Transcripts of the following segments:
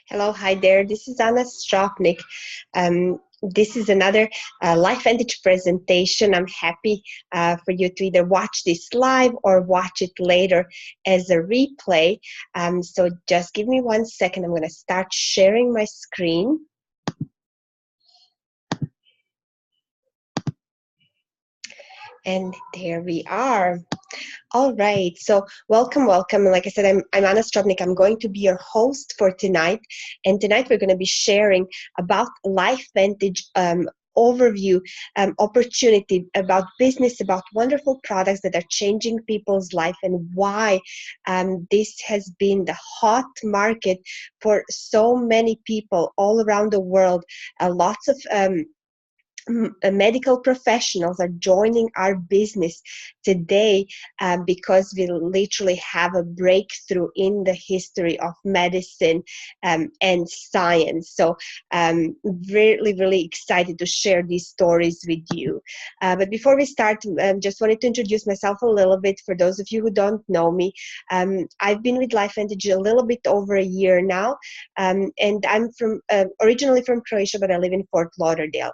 Hello, hi there. This is Anna Stropnik. This is another Lifevantage presentation. I'm happy for you to either watch this live or watch it later as a replay. So just give me 1 second. I'm going to start sharing my screen. And there we are. All right, so welcome. Like I said, I'm Anna Stropnik. I'm going to be your host for tonight. And tonight we're going to be sharing about Lifevantage overview, opportunity, about business, about wonderful products that are changing people's life, and why this has been the hot market for so many people all around the world. Lots of medical professionals are joining our business today because we literally have a breakthrough in the history of medicine and science. So really excited to share these stories with you. But before we start, just wanted to introduce myself a little bit for those of you who don't know me. I've been with Lifevantage a little bit over a year now, and I'm from originally from Croatia, but I live in Fort Lauderdale.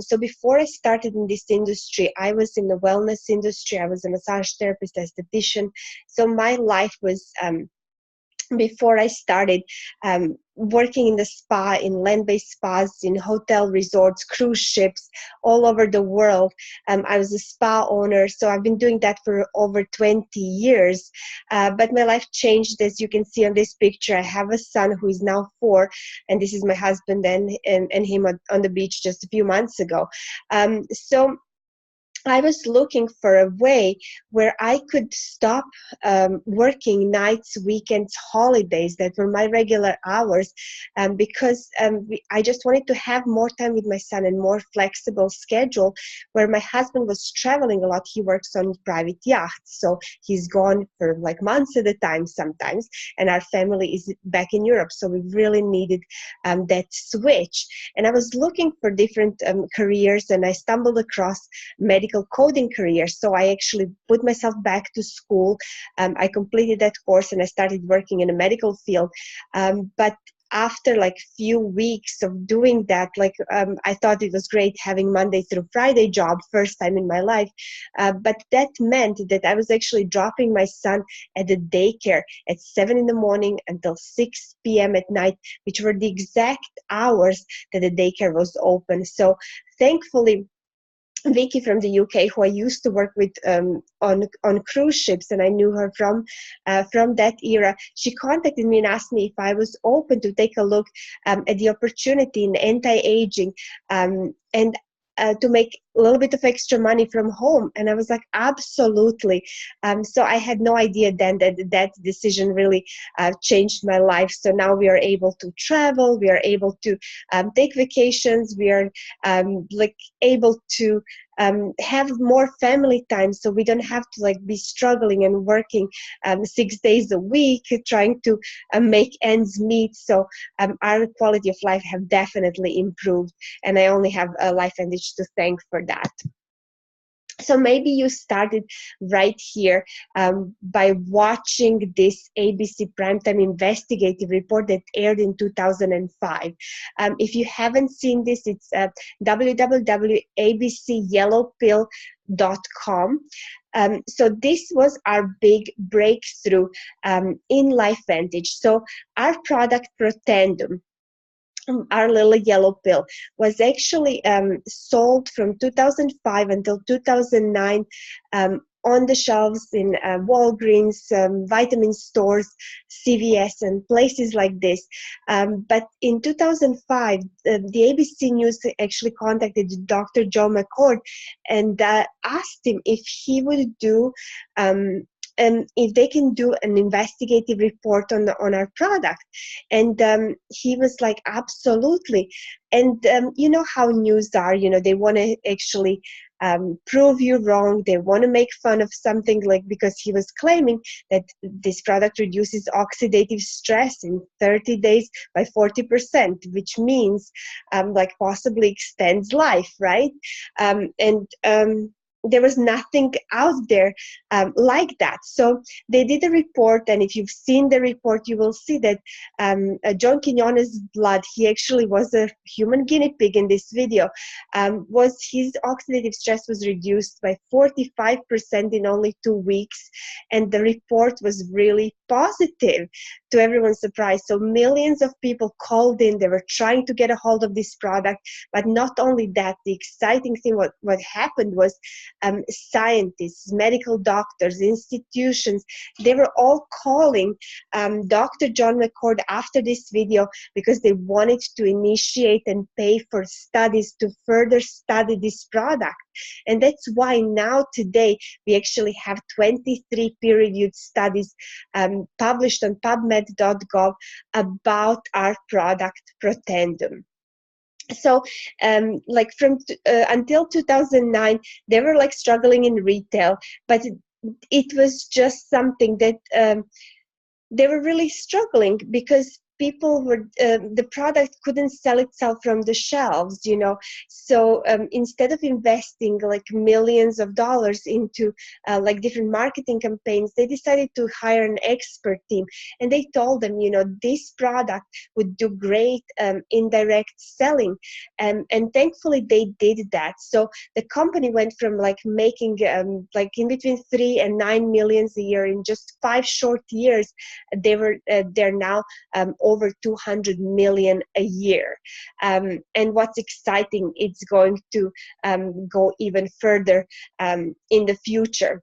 So before I started in this industry, I was in the wellness industry. I was a massage therapist, esthetician. So my life was, before I started, working in the spa, in land-based spas, in hotel resorts, cruise ships, all over the world. I was a spa owner, so I've been doing that for over 20 years. But my life changed, as you can see on this picture. I have a son who is now 4, and this is my husband and him on the beach just a few months ago. So I was looking for a way where I could stop working nights, weekends, holidays that were my regular hours, because I just wanted to have more time with my son and more flexible schedule. Where my husband was traveling a lot, he works on private yachts, so he's gone for like months at a time sometimes, and our family is back in Europe, so we really needed that switch. And I was looking for different careers, and I stumbled across medical coding career. So I actually put myself back to school. I completed that course and I started working in a medical field. But after like few weeks of doing that, I thought it was great having Monday through Friday job, first time in my life. But that meant that I was actually dropping my son at the daycare at 7 in the morning until 6 p.m. at night, which were the exact hours that the daycare was open. So thankfully, Vicky from the UK, who I used to work with on cruise ships, and I knew her from that era. She contacted me and asked me if I was open to take a look at the opportunity in anti-aging, and to make a little bit of extra money from home. And I was like, absolutely. So I had no idea then that decision really changed my life. So now we are able to travel, we are able to take vacations, we are able to have more family time, so we don't have to be struggling and working 6 days a week trying to make ends meet. So our quality of life have definitely improved, and I only have a Lifevantage to thank for that. So maybe you started right here by watching this ABC Primetime Investigative Report that aired in 2005. If you haven't seen this, it's www.abcyellowpill.com. So this was our big breakthrough in Lifevantage. So our product Protendum, our little yellow pill, was actually sold from 2005 until 2009 on the shelves in Walgreens, vitamin stores, CVS, and places like this. But in 2005, the ABC News actually contacted Dr. Joe McCord and asked him if he would do if they can do an investigative report on our product. And he was like, absolutely. And you know how news are, they want to actually prove you wrong. They want to make fun of something, because he was claiming that this product reduces oxidative stress in 30 days by 40%, which means possibly extends life, right? there was nothing out there like that. So they did a report, and if you've seen the report, you will see that John Quinones' blood, he actually was a human guinea pig in this video, was his oxidative stress was reduced by 45% in only 2 weeks, and the report was really positive, to everyone's surprise. So millions of people called in, they were trying to get a hold of this product, but not only that, the exciting thing, what happened was scientists, medical doctors, institutions, they were all calling Dr. John McCord after this video because they wanted to initiate and pay for studies to further study this product. And that's why now today we actually have 23 peer-reviewed studies published on PubMed.gov about our product Protendum. So like from until 2009, they were like struggling in retail, but it was just something that they were really struggling because people were the product couldn't sell itself from the shelves, you know. So instead of investing like millions of dollars into like different marketing campaigns, they decided to hire an expert team, and they told them, you know, this product would do great in direct selling, and thankfully they did that. So the company went from like making like in between 3 and 9 millions a year in just 5 short years. They're now over 200 million a year. And what's exciting, it's going to go even further in the future.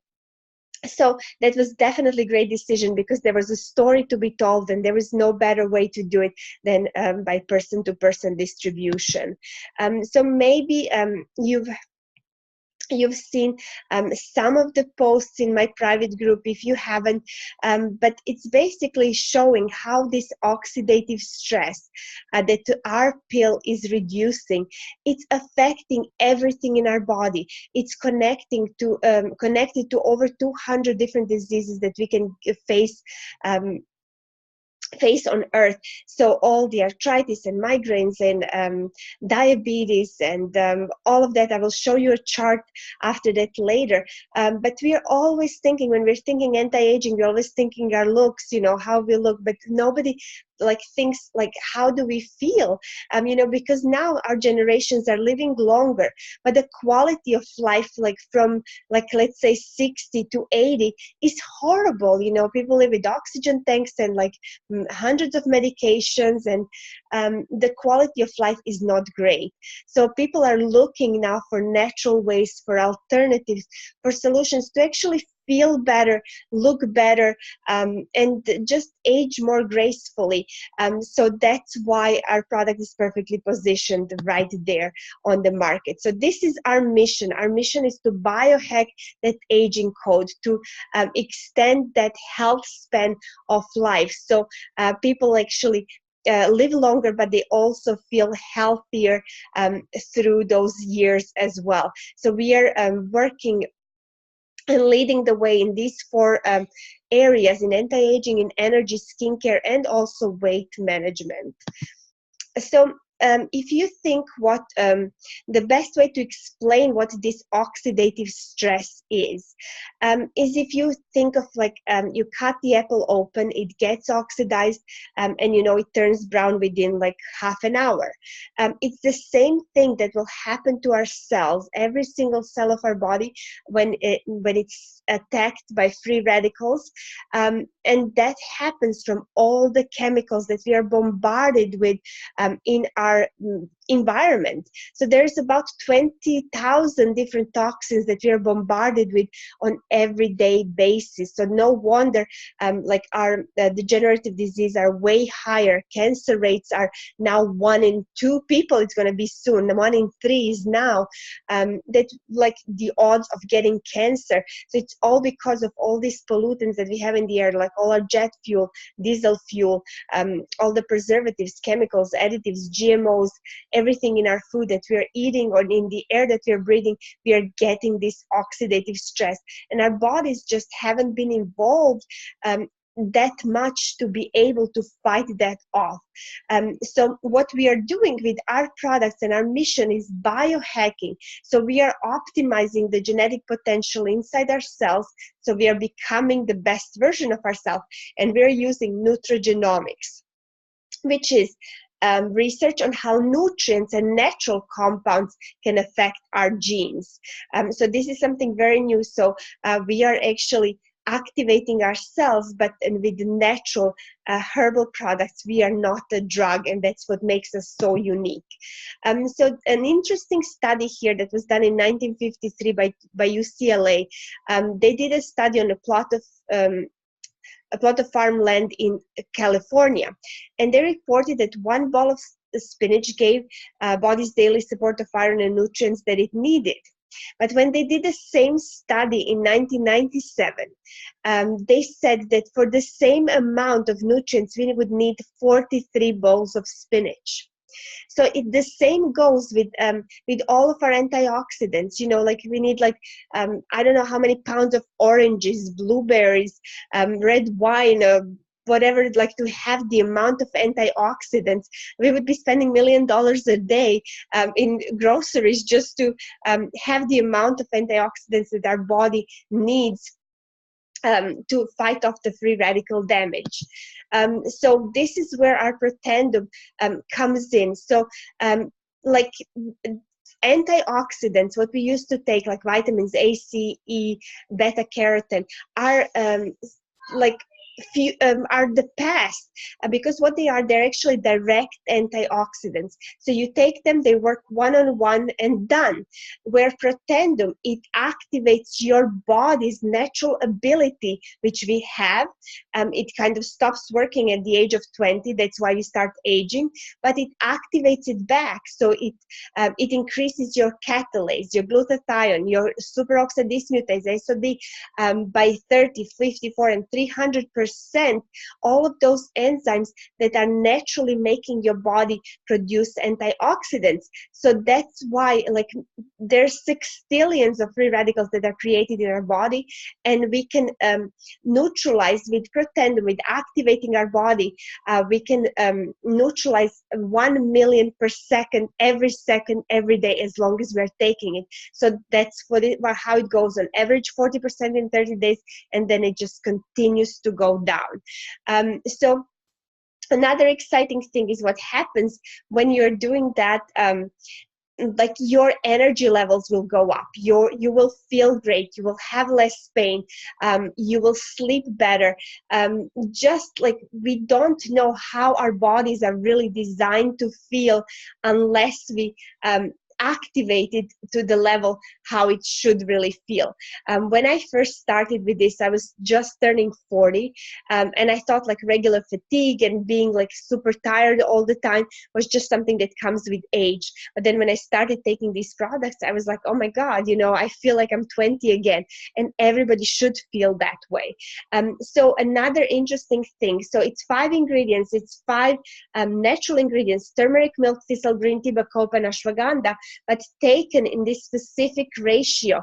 So that was definitely a great decision because there was a story to be told, and there was no better way to do it than by person-to-person distribution. So maybe you've seen some of the posts in my private group if you haven't, but it's basically showing how this oxidative stress that our pill is reducing, it's affecting everything in our body. It's connected to over 200 different diseases that we can face on earth. So all the arthritis and migraines and diabetes and all of that, I will show you a chart after that later. But we are always thinking, when we're thinking anti-aging, we're always thinking our looks, you know, how we look, but nobody like thinks like how do we feel, you know, because now our generations are living longer, but the quality of life, like from like let's say 60 to 80 is horrible. You know, people live with oxygen tanks and like hundreds of medications, and the quality of life is not great. So people are looking now for natural ways, for alternatives, for solutions to actually feel better, look better, and just age more gracefully. So that's why our product is perfectly positioned right there on the market. So this is our mission. Our mission is to biohack that aging code, to extend that health span of life. So people actually live longer, but they also feel healthier through those years as well. So we are working and leading the way in these 4 areas: in anti-aging, in energy, skincare, and also weight management. So if you think what the best way to explain what this oxidative stress is if you think of like you cut the apple open, it gets oxidized, and you know it turns brown within like half an hour. It's the same thing that will happen to our cells, every single cell of our body, when it's attacked by free radicals, and that happens from all the chemicals that we are bombarded with in our environment. So there's about 20,000 different toxins that we are bombarded with on everyday basis. So no wonder like our degenerative disease are way higher. Cancer rates are now 1 in 2 people, it's going to be soon 1 in 3 is now that like the odds of getting cancer. So it's all because of all these pollutants that we have in the air, like all our jet fuel, diesel fuel, all the preservatives, chemicals, additives, GMOs, everything in our food that we are eating or in the air that we are breathing. We are getting this oxidative stress, and our bodies just haven't been involved that much to be able to fight that off. So what we are doing with our products and our mission is biohacking. So we are optimizing the genetic potential inside ourselves, so we are becoming the best version of ourselves, and we're using nutrigenomics, which is research on how nutrients and natural compounds can affect our genes. So this is something very new. So we are actually activating ourselves, but with natural herbal products. We are not a drug, and that's what makes us so unique. So an interesting study here that was done in 1953 by UCLA. They did a study on a plot of farmland in California, and they reported that one bowl of spinach gave body's daily support of iron and nutrients that it needed. But when they did the same study in 1997, they said that for the same amount of nutrients, we would need 43 bowls of spinach. So the same goes with all of our antioxidants. You know, like we need I don't know how many pounds of oranges, blueberries, red wine, whatever, like to have the amount of antioxidants. We would be spending $1 million a day in groceries just to have the amount of antioxidants that our body needs to fight off the free radical damage. So this is where our Protendum comes in. So like antioxidants, what we used to take, like vitamins A, C, E, beta carotene, are are the past, because what they are, they're actually direct antioxidants. So you take them, they work one-on-one and done. Where Protendum, it activates your body's natural ability, which we have. It kind of stops working at the age of 20. That's why we start aging, but it activates it back. So it increases your catalase, your glutathione, your superoxide dismutase, SOD by 30, 54, and 300%. All of those enzymes that are naturally making your body produce antioxidants. So that's why, like, there's 6 billions of free radicals that are created in our body, and we can neutralize with Protendum, with activating our body. We can neutralize 1 million per second, every day, as long as we're taking it. So that's how it goes on average, 40% in 30 days, and then it just continues to go down. So another exciting thing is what happens when you're doing that. Like your energy levels will go up, you will feel great, you will have less pain, you will sleep better. Just like we don't know how our bodies are really designed to feel unless we activated to the level how it should really feel. When I first started with this, I was just turning 40, and I thought like regular fatigue and being like super tired all the time was just something that comes with age. But then when I started taking these products, I was like, oh my God, I feel like I'm 20 again, and everybody should feel that way. So another interesting thing, so it's 5 ingredients, it's 5 natural ingredients: turmeric, milk thistle, green tea, bacopa, and ashwagandha, but taken in this specific ratio.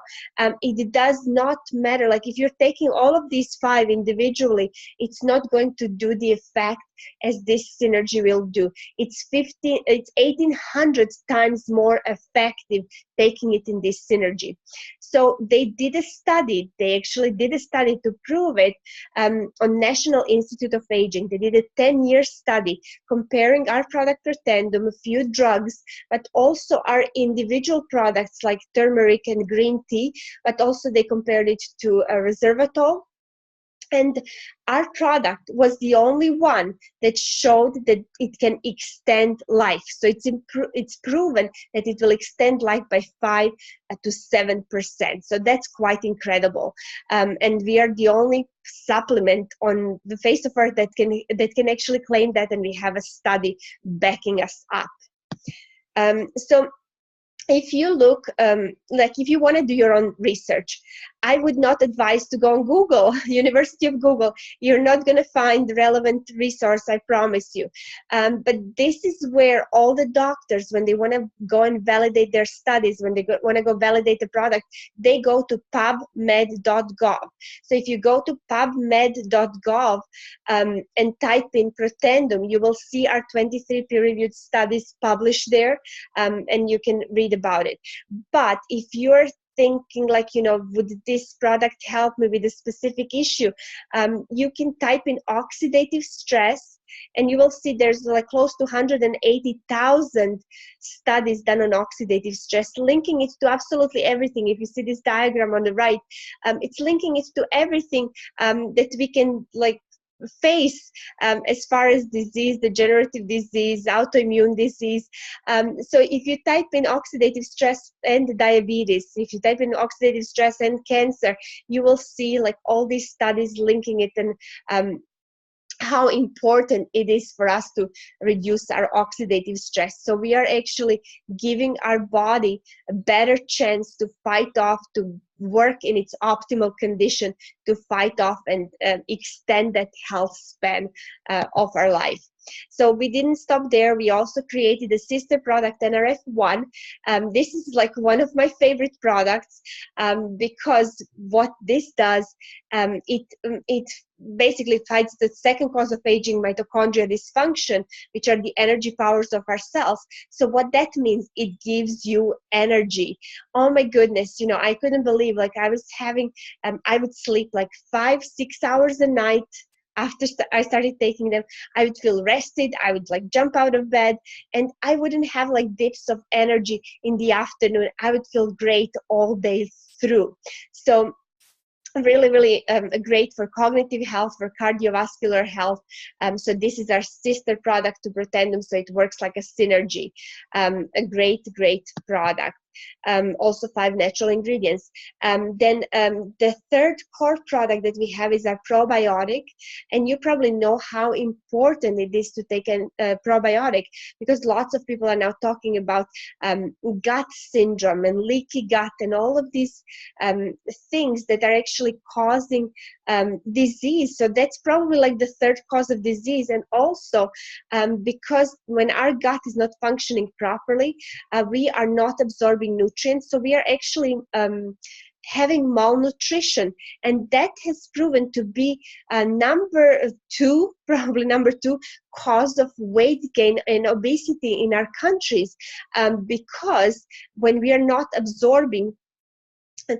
It does not matter. Like if you're taking all of these 5 individually, it's not going to do the effect as this synergy will do. It's 1,800 times more effective taking it in this synergy. So they did a study. They actually did a study to prove it on National Institute of Aging. They did a 10-year study comparing our product Protendum, a few drugs, but also our individual products like turmeric and green tea, but also they compared it to a resveratrol. And our product was the only one that showed that it can extend life. So it's proven that it will extend life by 5 to 7%. So that's quite incredible. And we are the only supplement on the face of earth that can actually claim that, and we have a study backing us up. So if you look, like if you want to do your own research, I would not advise to go on Google, University of Google. You're not going to find relevant resource, I promise you. But this is where all the doctors, when they want to go and validate their studies, when they want to go validate the product, they go to pubmed.gov. So if you go to pubmed.gov and type in Protendum, you will see our 23 peer-reviewed studies published there, and you can read about it. But if you're thinking like, would this product help me with a specific issue, you can type in oxidative stress, and you will see there's like close to 180,000 studies done on oxidative stress, linking it to absolutely everything. If you see this diagram on the right, it's linking it to everything that we can like face as far as disease, degenerative disease, autoimmune disease. So if you type in oxidative stress and diabetes, if you type in oxidative stress and cancer, you will see like all these studies linking it, and how important it is for us to reduce our oxidative stress. So we are actually giving our body a better chance to fight off, to work in its optimal condition, to fight off and extend that health span of our life. So we didn't stop there. We also created a sister product, NRF1. This is like one of my favorite products because what this does, it basically fights the second cause of aging, mitochondria dysfunction, which are the energy powers of our cells. So what that means, it gives you energy. Oh my goodness, I couldn't believe, like I was having, I would sleep like 5-6 hours a night. After I started taking them, I would feel rested. I would like jump out of bed, and I wouldn't have like dips of energy in the afternoon. I would feel great all day through. So really, really great for cognitive health, for cardiovascular health. So this is our sister product to Protendum, so it works like a synergy. A great product. Also 5 natural ingredients. Then the third core product that we have is our probiotic, and you probably know how important it is to take a probiotic, because lots of people are now talking about gut syndrome and leaky gut and all of these things that are actually causing disease. So that's probably like the third cause of disease. And also because when our gut is not functioning properly, we are not absorbing nutrients, so we are actually having malnutrition, and that has proven to be probably number two cause of weight gain and obesity in our countries, because when we are not absorbing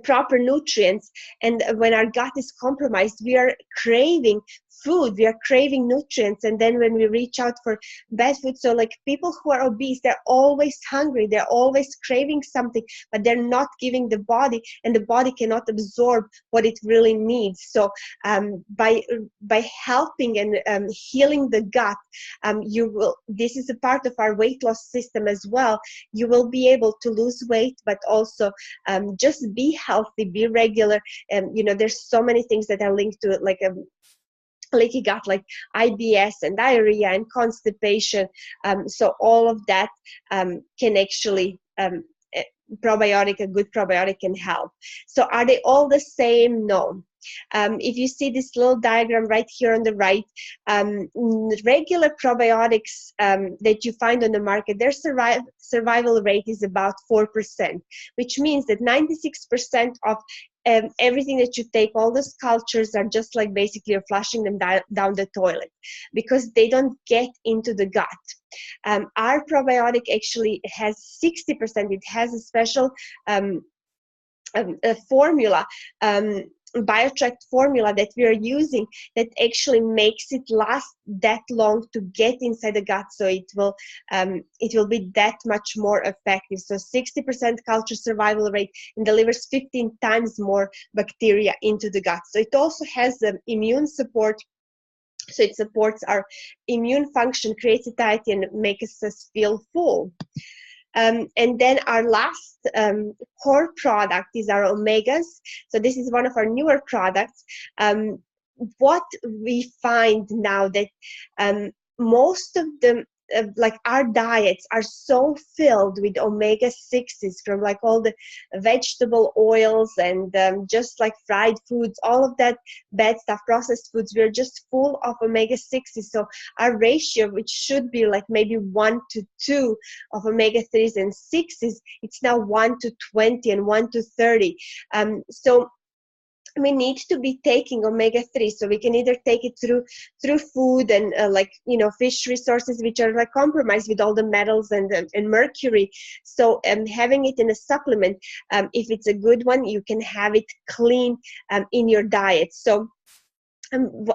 proper nutrients, and when our gut is compromised, we are craving food, we are craving nutrients, and then when we reach out for bad food, so like people who are obese, they're always hungry, they're always craving something, but they're not giving the body, and the body cannot absorb what it really needs. So by helping and healing the gut, this is a part of our weight loss system as well. You will be able to lose weight, but also just be healthy, be regular. And there's so many things that are linked to it, like leaky gut, like IBS and diarrhea and constipation. So all of that can actually a good probiotic can help. So are they all the same? No. If you see this little diagram right here on the right, regular probiotics that you find on the market, their survival rate is about 4%, which means that 96% of everything that you take, all those cultures are just like basically you're flushing them down the toilet, because they don't get into the gut. Our probiotic actually has 60%. It has a special formula, BioTract formula that we are using, that actually makes it last that long to get inside the gut, so it will be that much more effective. So 60% culture survival rate, and delivers 15 times more bacteria into the gut. So it also has immune support. So it supports our immune function, creates satiety, and makes us feel full. And then our last core product is our omegas. So this is one of our newer products. What we find now that most of the like our diets are so filled with omega-6s from like all the vegetable oils and just like fried foods, all of that bad stuff, processed foods. We're just full of omega-6s. So our ratio, which should be like maybe 1 to 2 of omega-3s and 6s, it's now 1 to 20 and 1 to 30. So we need to be taking omega-3, so we can either take it through food and like, you know, fish resources which are like compromised with all the metals and mercury. So having it in a supplement, if it's a good one, you can have it clean in your diet. So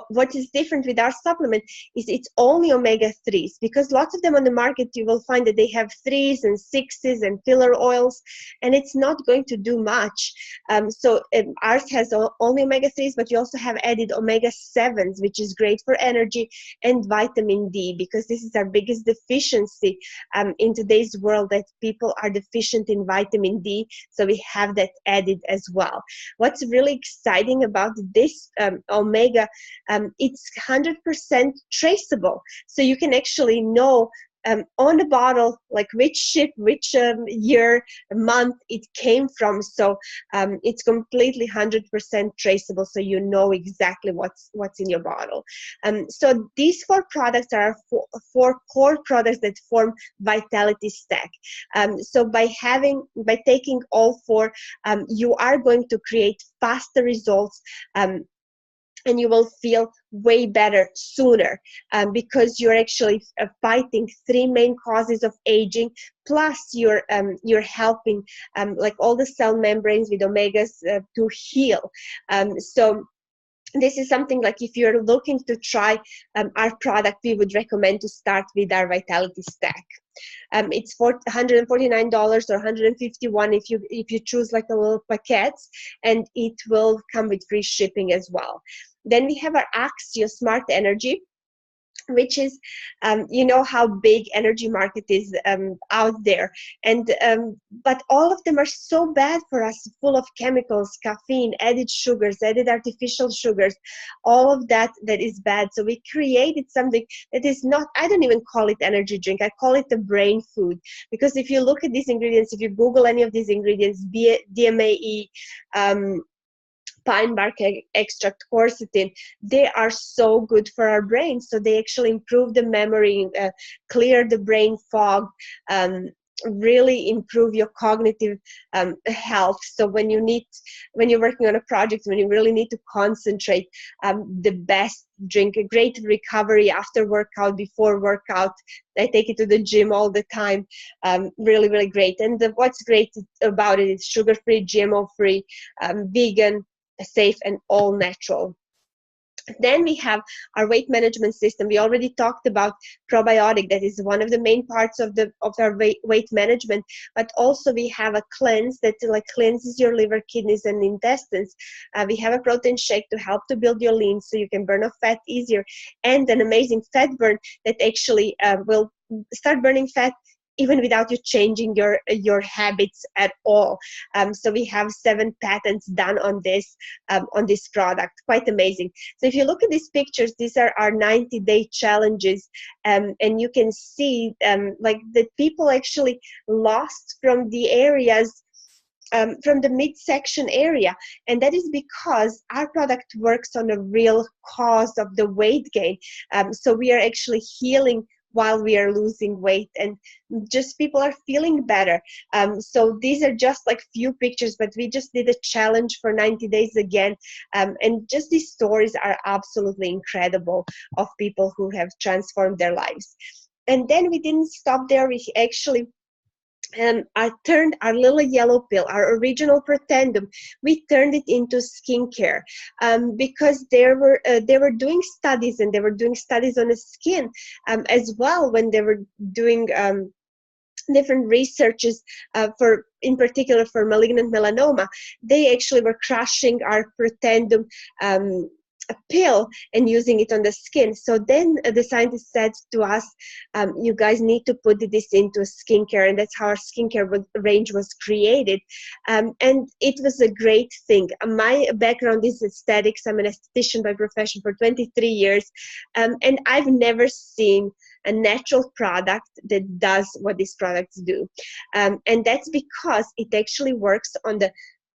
what is different with our supplement is it's only omega-3s, because lots of them on the market, you will find that they have 3s and 6s and filler oils, and it's not going to do much. So ours has only omega-3s, but you also have added omega-7s, which is great for energy, and vitamin D, because this is our biggest deficiency in today's world, that people are deficient in vitamin D. So we have that added as well. What's really exciting about this omega, it's 100% traceable. So you can actually know on the bottle, like which ship, which year, month it came from. So it's completely 100% traceable. So you know exactly what's in your bottle. So these 4 products are four core products that form Vitality Stack. So by taking all 4, you are going to create faster results, and you will feel way better sooner, because you're actually fighting 3 main causes of aging, plus you're helping like all the cell membranes with omegas to heal. So this is something like, if you're looking to try our product, we would recommend to start with our Vitality Stack. It's $149 or $151 if you choose like a little packets, and it will come with free shipping as well. Then we have our Axio Smart Energy, which is, you know how big energy market is out there, and but all of them are so bad for us, full of chemicals, caffeine, added sugars, added artificial sugars, all of that is bad. So we created something that is not, I don't even call it energy drink, I call it the brain food, because if you look at these ingredients, if you Google any of these ingredients, be it DMAE, pine bark extract, quercetin, they are so good for our brain. So they actually improve the memory, clear the brain fog, really improve your cognitive health. So when you're working on a project, when you really need to concentrate, the best drink, a great recovery after workout, before workout. I take it to the gym all the time. Really, really great. And what's great about it is sugar-free, GMO-free, vegan, safe, and all natural. Then we have our weight management system. We already talked about probiotic. That is one of the main parts of our weight management. But also we have a cleanse that like cleanses your liver, kidneys, and intestines. We have a protein shake to help to build your lean, so you can burn off fat easier, and an amazing fat burn that actually will start burning fat even without you changing your habits at all. So we have 7 patents done on this product. Quite amazing. So if you look at these pictures, these are our 90-day challenges, and you can see like that people actually lost from the areas, from the midsection area, and that is because our product works on a real cause of the weight gain. So we are actually healing while we are losing weight, and just people are feeling better. So these are just like few pictures, but we just did a challenge for 90 days again, and just these stories are absolutely incredible of people who have transformed their lives. And then we didn't stop there. We actually I turned our little yellow pill, our original Pretendum, we turned it into skincare, because they were doing studies, and they were doing studies on the skin as well, when they were doing different researches in particular for malignant melanoma. They actually were crushing our Pretendum a pill and using it on the skin. So then the scientist said to us, you guys need to put this into skincare, and that's how our skincare range was created. And it was a great thing. My background is aesthetics. I'm an esthetician by profession for 23 years, and I've never seen a natural product that does what these products do. And that's because it actually works on the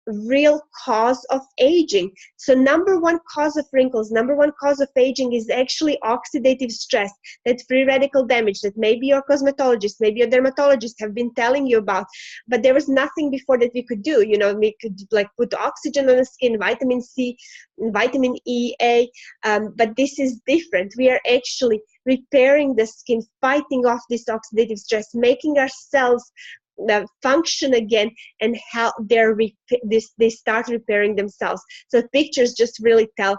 real cause of aging. So number one cause of wrinkles, number one cause of aging is actually oxidative stress, that free radical damage that maybe your cosmetologist, maybe your dermatologist have been telling you about, but there was nothing before that we could do. You know, we could like put oxygen on the skin, vitamin C, vitamin E, A, but this is different. We are actually repairing the skin, fighting off this oxidative stress, making our cells function again, and how they start repairing themselves. So pictures just really tell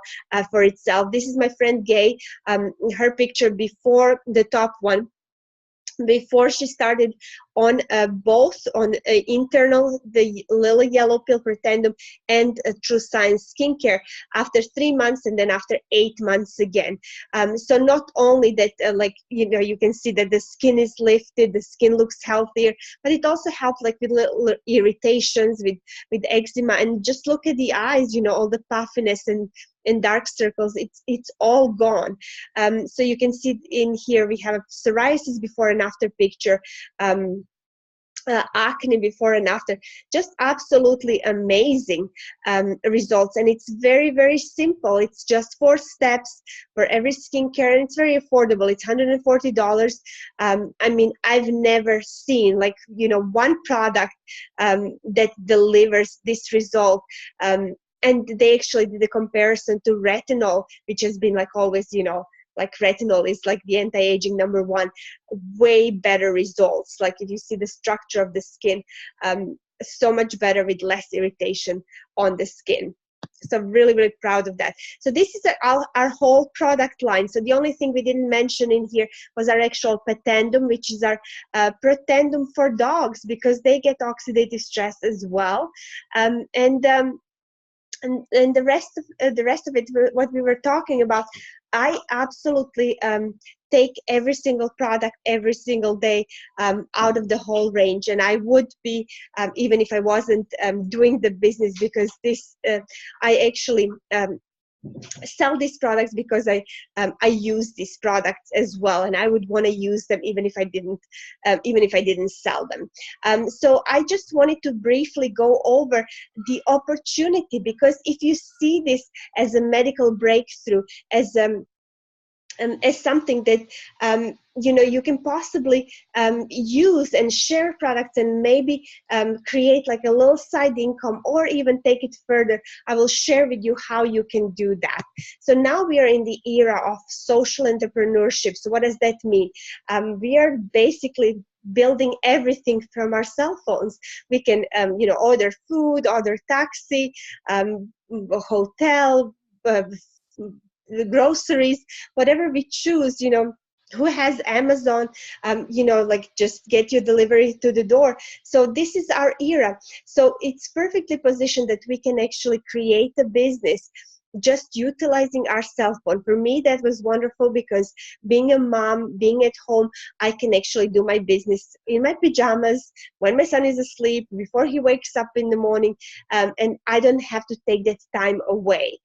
for itself. This is my friend Gay, her picture before the top one, before she started on both on internal, the Lily Yellow Pill Pretendum, and True Science Skincare, after 3 months, and then after 8 months again. So not only that, like, you know, you can see that the skin is lifted, the skin looks healthier, but it also helps like with little irritations, with eczema, and just look at the eyes, you know, all the puffiness and dark circles, it's all gone. So you can see in here we have psoriasis before and after picture, acne before and after, just absolutely amazing results. And it's very, very simple. It's just 4 steps for every skincare, and it's very affordable. It's $140. I mean, I've never seen, like, you know, one product that delivers this result. And they actually did a comparison to retinol, which has been like always, you know, like retinol is like the anti-aging number one, way better results. Like if you see the structure of the skin, so much better with less irritation on the skin. So I'm really, really proud of that. So this is our whole product line. So the only thing we didn't mention in here was our actual Pretendum, which is our Pretendum for dogs, because they get oxidative stress as well. And the rest of it, what we were talking about, I absolutely take every single product every single day out of the whole range. And I would be, even if I wasn't doing the business, because this, I actually sell these products because I use these products as well, and I would want to use them even if I didn't sell them. So I just wanted to briefly go over the opportunity, because if you see this as a medical breakthrough, as something that you know, you can possibly use and share products, and maybe create like a little side income, or even take it further, I will share with you how you can do that. So now we are in the era of social entrepreneurship. So what does that mean? We are basically building everything from our cell phones. We can you know, order food, order taxi, hotel, the groceries, whatever we choose, you know. Who has Amazon, you know, like just get your delivery to the door. So this is our era. So it's perfectly positioned that we can actually create a business just utilizing our cell phone. For me, that was wonderful, because being a mom, being at home, I can actually do my business in my pajamas when my son is asleep, before he wakes up in the morning, and I don't have to take that time away.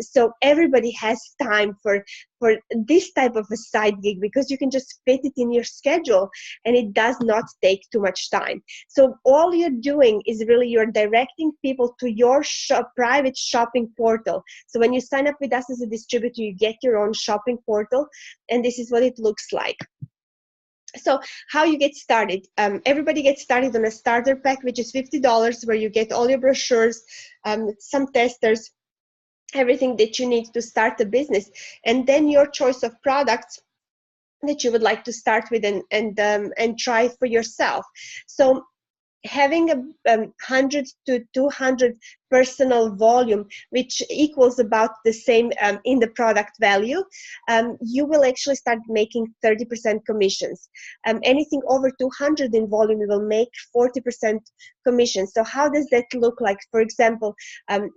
So everybody has time for this type of a side gig, because you can just fit it in your schedule, and it does not take too much time. So all you're doing is really you're directing people to your private shopping portal. So when you sign up with us as a distributor, you get your own shopping portal, and this is what it looks like. So how you get started? Everybody gets started on a starter pack, which is $50, where you get all your brochures, some testers, everything that you need to start a business, and then your choice of products that you would like to start with and try for yourself. So having a 100 to 200 personal volume, which equals about the same in the product value, you will actually start making 30% commissions. Anything over 200 in volume, you will make 40% commission. So how does that look like? For example,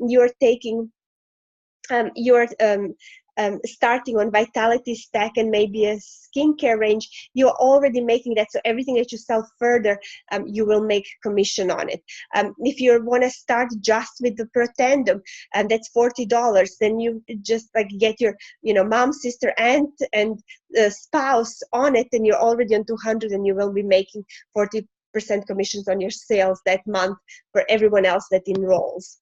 you're taking starting on Vitality Stack and maybe a skincare range, you're already making that. So everything that you sell further, you will make commission on it. If you want to start just with the Protendum, and that's $40, then you just like get your, mom, sister, aunt, and spouse on it, and you're already on 200, and you will be making 40% commissions on your sales that month for everyone else that enrolls.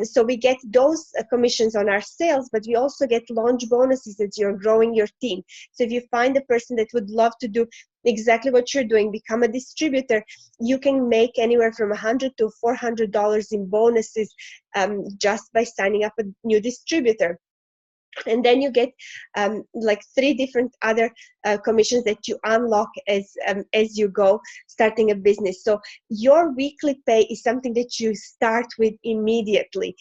So we get those commissions on our sales, but we also get launch bonuses as you're growing your team. So if you find a person that would love to do exactly what you're doing, become a distributor, you can make anywhere from $100 to $400 in bonuses just by signing up a new distributor. And then you get like 3 different other commissions that you unlock as you go starting a business. So your weekly pay is something that you start with immediately.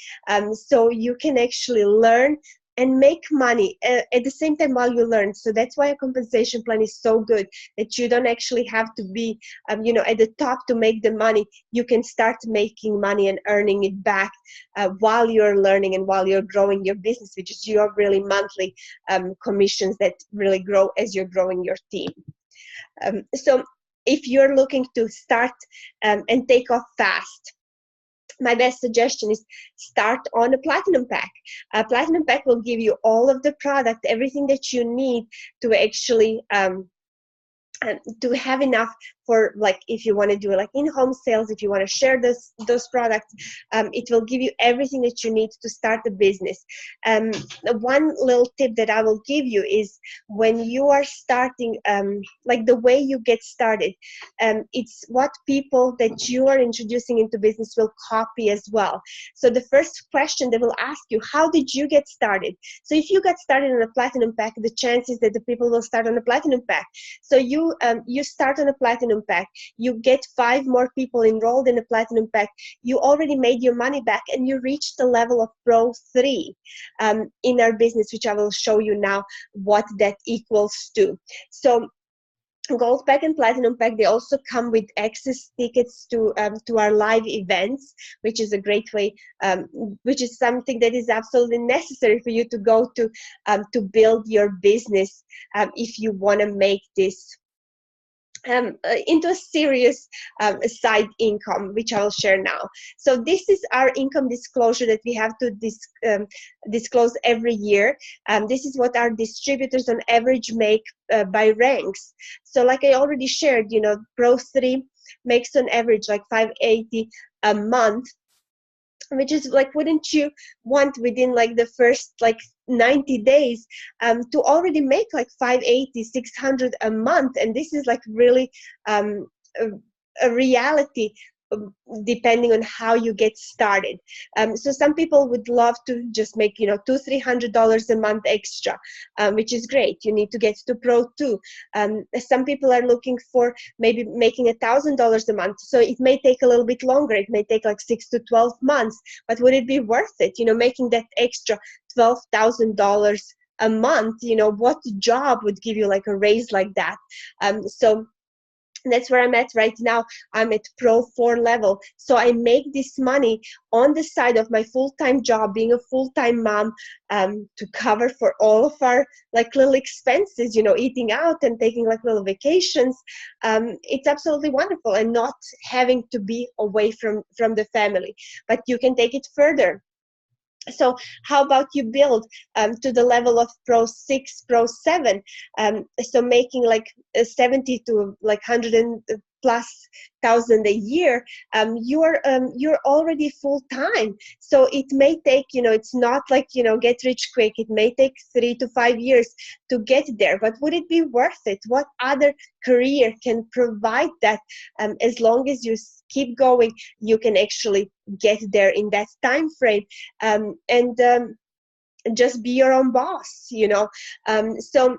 So you can actually learn and make money at the same time while you learn. So that's why a compensation plan is so good, that you don't actually have to be at the top to make the money. You can start making money and earning it back while you're learning and while you're growing your business, which is your really monthly commissions that really grow as you're growing your team. So if you're looking to start and take off fast, my best suggestion is start on a Platinum Pack. A Platinum Pack will give you all of the product, everything that you need to actually to have enough for, like, if you want to do like in-home sales, if you want to share those products, it will give you everything that you need to start a business. One little tip that I will give you is when you are starting, like the way you get started, it's what people that you are introducing into business will copy as well. So the first question they will ask you, how did you get started? So if you got started on a Platinum Pack, the chances that the people will start on a Platinum Pack. So you start on a Platinum Pack, you get 5 more people enrolled in a Platinum Pack, you already made your money back, and you reach the level of Pro 3 in our business, which I will show you now what that equals to. So Gold Pack and Platinum Pack, they also come with access tickets to our live events, which is a great way, which is something that is absolutely necessary for you to go to build your business if you want to make this into a serious side income, which I'll share now. So this is our income disclosure that we have to disclose every year. This is what our distributors on average make by ranks. So like I already shared, Pro 3 makes on average like $580 a month, which is like, wouldn't you want within like the first like 90 days to already make like 580, 600 a month? And this is like really a reality depending on how you get started. So some people would love to just make $200-300 a month extra, which is great. You need to get to Pro 2. Some people are looking for maybe making $1,000 a month, so it may take a little bit longer. It may take like 6 to 12 months, but would it be worth it? Making that extra $12,000 a month, what job would give you like a raise like that? So that's where I'm at right now. I'm at Pro 4 level. So I make this money on the side of my full-time job, being a full-time mom, to cover for all of our like little expenses, eating out and taking like little vacations. It's absolutely wonderful, and not having to be away from the family. But you can take it further. So how about you build to the level of Pro 6, Pro 7? So making like 70 to like 100 and plus thousand a year, you're already full time. So it may take, it's not like, get rich quick. It may take 3 to 5 years to get there, but would it be worth it? What other career can provide that? As long as you keep going, you can actually get there in that time frame, and just be your own boss. So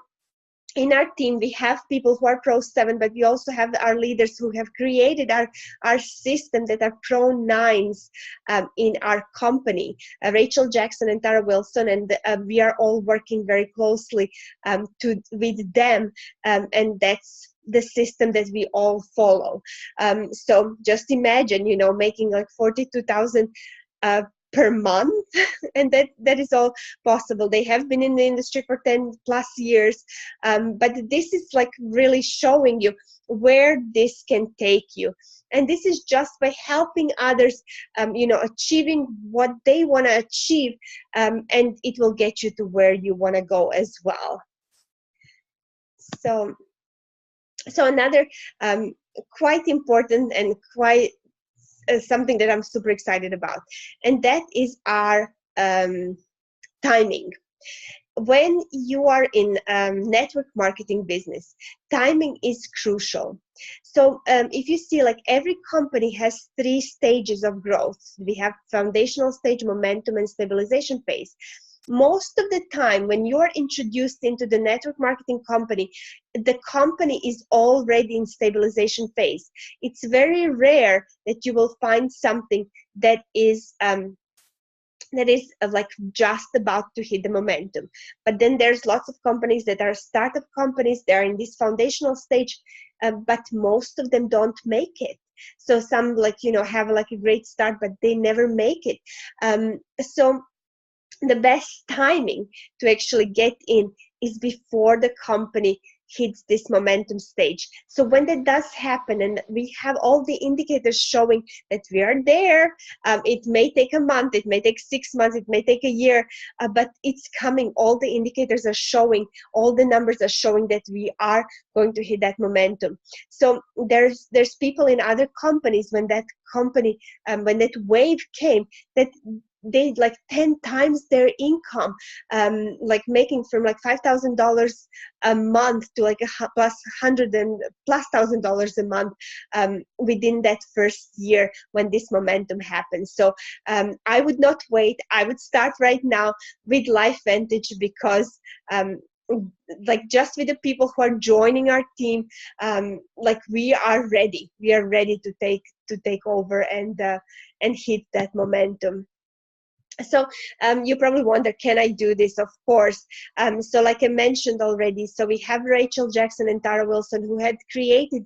in our team, we have people who are Pro 7, but we also have our leaders who have created our system that are Pro 9s in our company. Rachel Jackson and Tara Wilson, and we are all working very closely with them, and that's the system that we all follow. So just imagine, making like $42,000 per month. And that is all possible. They have been in the industry for 10 plus years, but this is like really showing you where this can take you. And this is just by helping others, achieving what they want to achieve, and it will get you to where you want to go as well. So another quite important and quite something that I'm super excited about, and that is our timing. When you are in network marketing business, timing is crucial. So if you see, like, every company has 3 stages of growth. We have foundational stage, momentum, and stabilization phase. Most of the time when you're introduced into the network marketing company, the company is already in stabilization phase. It's very rare that you will find something that is like just about to hit the momentum. But then there's lots of companies that are startup companies. They're in this foundational stage, but most of them don't make it. So some, like, have like a great start, but they never make it. So the best timing to actually get in is before the company hits this momentum stage. So when that does happen, and we have all the indicators showing that we are there, it may take a month, it may take 6 months, it may take a year, but it's coming. All the indicators are showing, all the numbers are showing that we are going to hit that momentum. So there's people in other companies, when that company, when that wave came, that they like 10 times their income, like making from like $5,000 a month to like plus $100,000 a month within that first year when this momentum happens. So I would not wait. I would start right now with Lifevantage, because like, just with the people who are joining our team, like, we are ready to take over and hit that momentum. So you probably wonder, can I do this? Of course. So like I mentioned already, so we have Rachel Jackson and Tara Wilson, who had created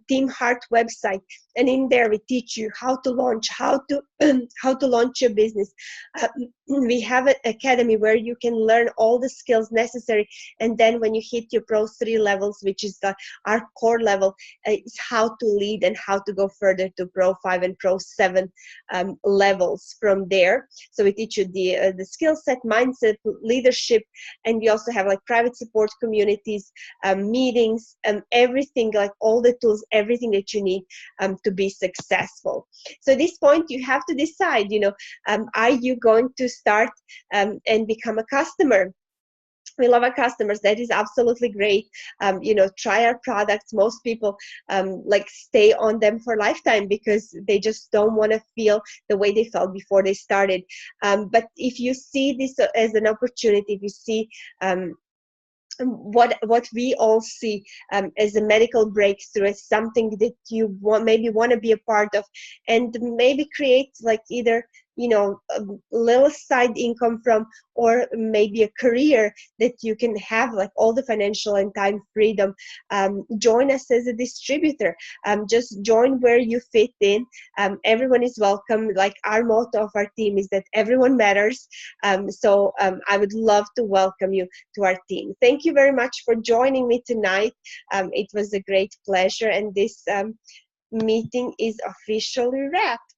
Team Heart website, and in there we teach you how to launch, how to launch your business. We have an academy where you can learn all the skills necessary, and then when you hit your Pro 3 levels, which is our core level, is how to lead and how to go further to Pro 5 and Pro 7 levels from there. So we teach you the skill set, mindset, leadership, and we also have like private support communities, meetings, everything, like all the tools, everything that you need to be successful. So at this point, you have to decide, are you going to start and become a customer? We love our customers. That is absolutely great. Try our products. Most people like stay on them for a lifetime because they just don't want to feel the way they felt before they started. But if you see this as an opportunity, if you see what we all see as a medical breakthrough, as something that you maybe want to be a part of, and maybe create like either a little side income from, or maybe a career that you can have like all the financial and time freedom, join us as a distributor. Just join where you fit in. Everyone is welcome. Like, our motto of our team is that everyone matters. So I would love to welcome you to our team. Thank you very much for joining me tonight. It was a great pleasure, and this meeting is officially wrapped.